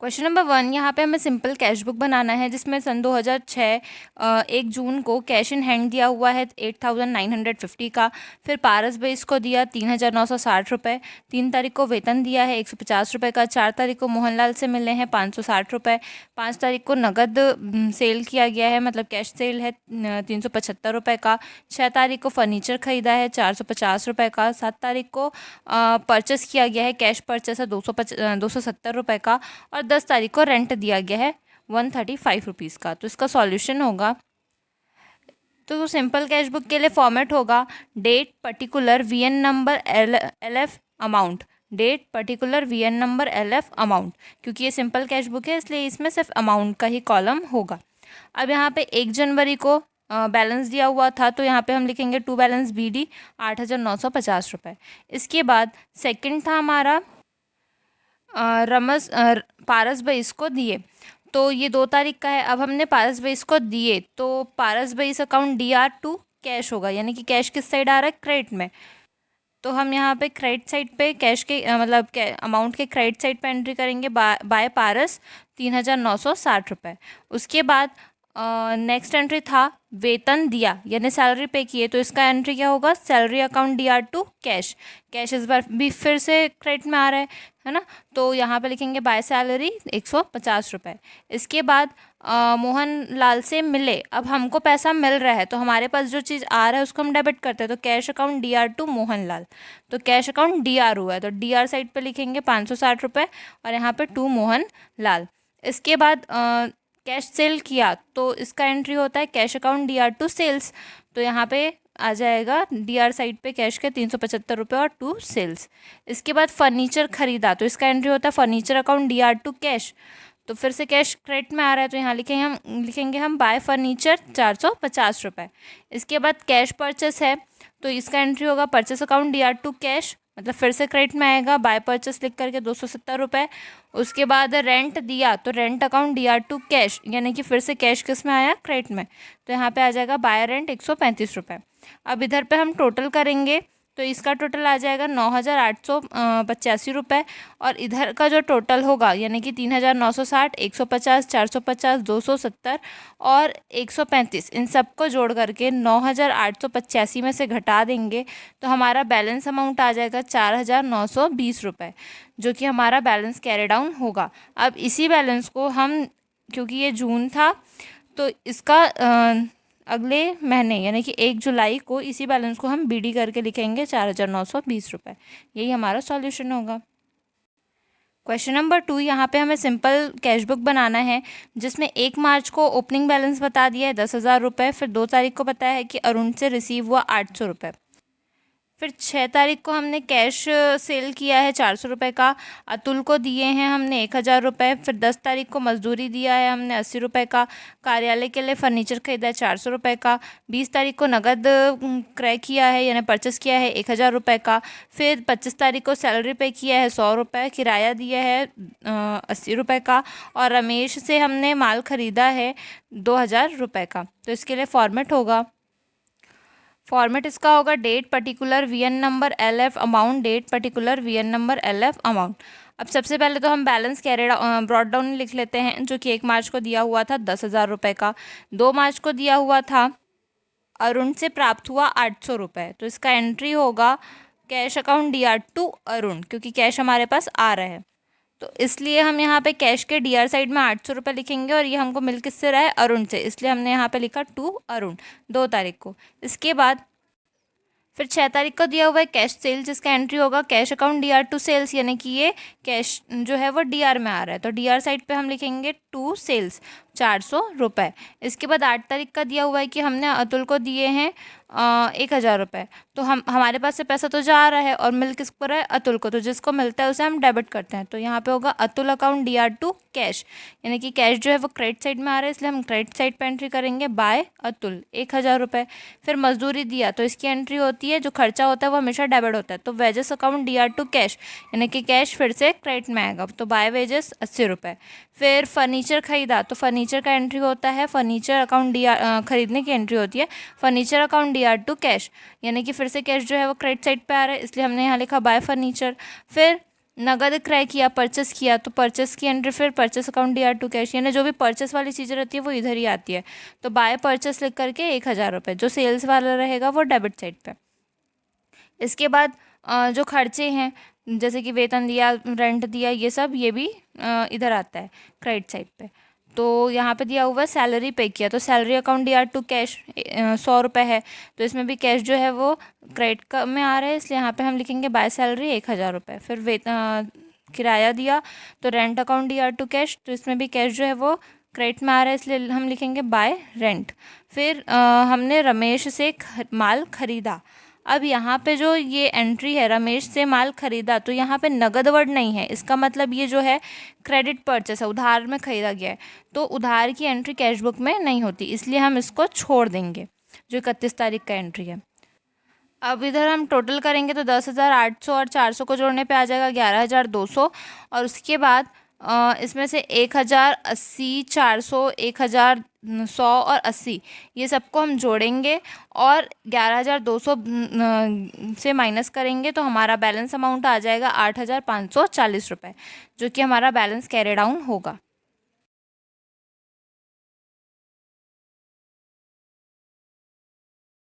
Question number 1, यहाँ पे हमें सिंपल कैश बुक बनाना है जिसमें सन 2006 1 जून को कैश इन हैंड दिया हुआ है 8,950 का। फिर पारस भाई इसको दिया 3,960 रुपये। 3 तारीख को वेतन दिया है 150 रुपये का। 4 तारीख को मोहनलाल से मिले हैं 560 रुपये। 5 तारीख को नगद सेल किया गया है, मतलब कैश सेल है 375 रुपये का। 6 तारीख को फर्नीचर ख़रीदा है 450 रुपये का। 7 तारीख को परचेस किया गया है, कैश परचेस है 270 रुपये का। और 10 तारीख को रेंट दिया गया है 135 रुपीज़ का। तो इसका सॉल्यूशन होगा, तो सिंपल कैश बुक के लिए फॉर्मेट होगा date particular VN number LF amount. Date particular VN number LF amount, क्योंकि ये सिंपल कैश बुक है इसलिए इसमें सिर्फ अमाउंट का ही कॉलम होगा। अब यहाँ पे 1 जनवरी को बैलेंस दिया हुआ था तो यहाँ पे हम लिखेंगे टू बैलेंस बीडी 8,950 रुपये। इसके बाद सेकंड था हमारा पारस भाई इसको दिए, तो ये 2 तारीख का है। अब हमने पारस भाई इसको दिए तो पारस भाई अकाउंट DR2 कैश होगा, यानी कि कैश किस साइड आ रहा है, क्रेडिट में। तो हम यहाँ पे क्रेडिट साइड पे कैश के मतलब अमाउंट के क्रेडिट साइड पे एंट्री करेंगे बाय पारस 3,960 रुपये। उसके बाद नेक्स्ट एंट्री था वेतन दिया, यानी सैलरी पे किए, तो इसका एंट्री क्या होगा, salary account DR2 cash. Cash इस बार भी फिर से क्रेडिट में आ रहा है ना, तो यहाँ पे लिखेंगे बाय सैलरी 150 रुपये। इसके बाद मोहन लाल से मिले, अब हमको पैसा मिल रहा है तो हमारे पास जो चीज़ आ रहा है उसको हम डेबिट करते हैं, तो cash account DR2 Mohan Lal. तो कैश अकाउंट DR हुआ है तो DR साइड पे लिखेंगे 560 रुपये और यहाँ पे 2 मोहन लाल। इसके बाद कैश सेल किया तो इसका एंट्री होता है कैश अकाउंट DR2 सेल्स, तो यहाँ पे आ जाएगा DR साइड पे कैश के 375 रुपये और 2 सेल्स। इसके बाद फर्नीचर खरीदा तो इसका एंट्री होता है फर्नीचर अकाउंट DR2 कैश, तो फिर से कैश क्रेडिट में आ रहा है तो यहाँ लिखेंगे हम बाय फर्नीचर 450 रुपये। इसके बाद कैश परचेस है तो इसका एंट्री होगा परचेस अकाउंट DR2 कैश, मतलब फिर से क्रेडिट में आएगा बाय परचेस लिख करके 270 रुपये। उसके बाद रेंट दिया तो रेंट अकाउंट DR2 कैश, यानी कि फिर से कैश किस में आया, क्रेडिट में, तो यहाँ पे आ जाएगा बाय रेंट 135 रुपये। अब इधर पे हम टोटल करेंगे तो इसका टोटल आ जाएगा 9,885 रुपये, और इधर का जो टोटल होगा यानी कि 3,960, 150, 450, 270 और 135, इन सबको जोड़ करके 9,885 में से घटा देंगे तो हमारा बैलेंस अमाउंट आ जाएगा 4,920 रुपये, जो कि हमारा बैलेंस कैरी डाउन होगा। अब इसी बैलेंस को हम, क्योंकि ये जून था तो इसका अगले महीने यानी कि 1 जुलाई को इसी बैलेंस को हम BD करके लिखेंगे 4,920 रुपये। यही हमारा सॉल्यूशन होगा। क्वेश्चन नंबर 2, यहाँ पे हमें सिंपल कैश बुक बनाना है जिसमें 1 मार्च को ओपनिंग बैलेंस बता दिया है 10,000 रुपये। फिर 2 तारीख को बताया है कि अरुण से रिसीव हुआ 800 रुपये। फिर 6 तारीख को हमने कैश सेल किया है 400 रुपये का, अतुल को दिए हैं हमने 1,000 रुपये। फिर 10 तारीख को मजदूरी दिया है हमने 80 रुपये का, कार्यालय के लिए फर्नीचर खरीदा है 400 रुपये का। 20 तारीख को नगद क्रय किया है यानी परचेस किया है 1,000 रुपये का। फिर 25 तारीख को सैलरी पे किया है 100 रुपये, किराया दिया है 80 रुपये का, और रमेश से हमने माल ख़रीदा है 2,000 रुपये का। तो इसके लिए फॉर्मेट होगा, फॉर्मेट इसका होगा date particular VN number LF amount, date particular VN number LF amount. अब सबसे पहले तो हम बैलेंस कैरिड ब्रॉड डाउन लिख लेते हैं, जो कि 1 मार्च को दिया हुआ था 10,000 रुपये का। 2 मार्च को दिया हुआ था अरुण से प्राप्त हुआ 800 रुपये, तो इसका एंट्री होगा कैश अकाउंट DR2 अरुण, क्योंकि कैश हमारे पास आ रहा है तो इसलिए हम यहाँ पे कैश के DR साइड में 800 रुपये लिखेंगे, और ये हमको मिल किससे रहा है, अरुण से, इसलिए हमने यहाँ पे लिखा टू अरुण 2 तारीख को। इसके बाद फिर 6 तारीख को दिया हुआ है कैश सेल, जिसका एंट्री होगा कैश अकाउंट DR2 सेल्स, यानी कि ये कैश जो है वो DR में आ रहा है तो DR साइड पे हम लिखेंगे 2 सेल्स 400 रुपये। इसके बाद 8 तारीख का दिया हुआ है कि हमने अतुल को दिए हैं 1,000 रुपये, तो हमारे पास से पैसा तो जा रहा है और मिल किसको रहा है, अतुल को, तो जिसको मिलता है उसे हम डेबिट करते हैं। तो यहाँ पे होगा अतुल अकाउंट DR2 कैश, यानी कि कैश जो है वो क्रेडिट साइड में आ रहा है इसलिए हम क्रेडिट साइड पे एंट्री करेंगे बाय अतुल 1,000 रुपये। फिर मजदूरी दिया तो इसकी एंट्री होती है, जो खर्चा होता है वो हमेशा डेबिट होता है, तो वेजेस अकाउंट DR2 कैश, यानी कि कैश फिर से क्रेडिट में आएगा, तो बाय वेजेस 80 रुपये। फिर फर्नीचर खरीदा तो फर्नीचर का एंट्री होता है फर्नीचर अकाउंट खरीदने की एंट्री होती है furniture account DR to cash, यानी कि फिर से कैश जो है वो क्रेडिट साइड पे आ रहा है इसलिए हमने यहाँ लिखा बाय फर्नीचर। फिर नगद क्रय किया, परचेस किया, तो परचेस की एंट्री फिर परचेस अकाउंट DR2 कैश, यानी जो भी परचेस वाली चीज़ें रहती है वो इधर ही आती है। तो बाय परचेस लिख करके 1,000 रुपये, जो सेल्स वाला रहेगा वो डेबिट साइड पे। इसके बाद जो खर्चे हैं जैसे कि वेतन दिया, रेंट दिया, ये सब ये भी इधर आता है क्रेडिट साइड पे। तो यहाँ पे दिया हुआ है सैलरी पे किया, तो सैलरी अकाउंट DR2 कैश 100 रुपये है, तो इसमें भी कैश जो है वो क्रेडिट का में आ रहा है, इसलिए यहाँ पे हम लिखेंगे बाय सैलरी 1,000 रुपये। फिर किराया दिया, तो रेंट अकाउंट DR2 कैश, तो इसमें भी कैश जो है वो क्रेडिट में आ रहा है, इसलिए हम लिखेंगे बाय रेंट। फिर हमने रमेश से माल खरीदा। अब यहाँ पे जो ये एंट्री है रमेश से माल खरीदा, तो यहाँ पे नगद वर्ड नहीं है, इसका मतलब ये जो है क्रेडिट परचेस है, उधार में खरीदा गया है, तो उधार की एंट्री कैश बुक में नहीं होती, इसलिए हम इसको छोड़ देंगे जो 31 तारीख का एंट्री है। अब इधर हम टोटल करेंगे तो 10,800 और 400 को जोड़ने पे आ जाएगा 11,200, और उसके बाद इसमें से 1,080, 400, 1,100 और 80 ये सबको हम जोड़ेंगे और 11,200 से माइनस करेंगे, तो हमारा बैलेंस अमाउंट आ जाएगा 8,540 रुपये, जो कि हमारा बैलेंस कैरी डाउन होगा।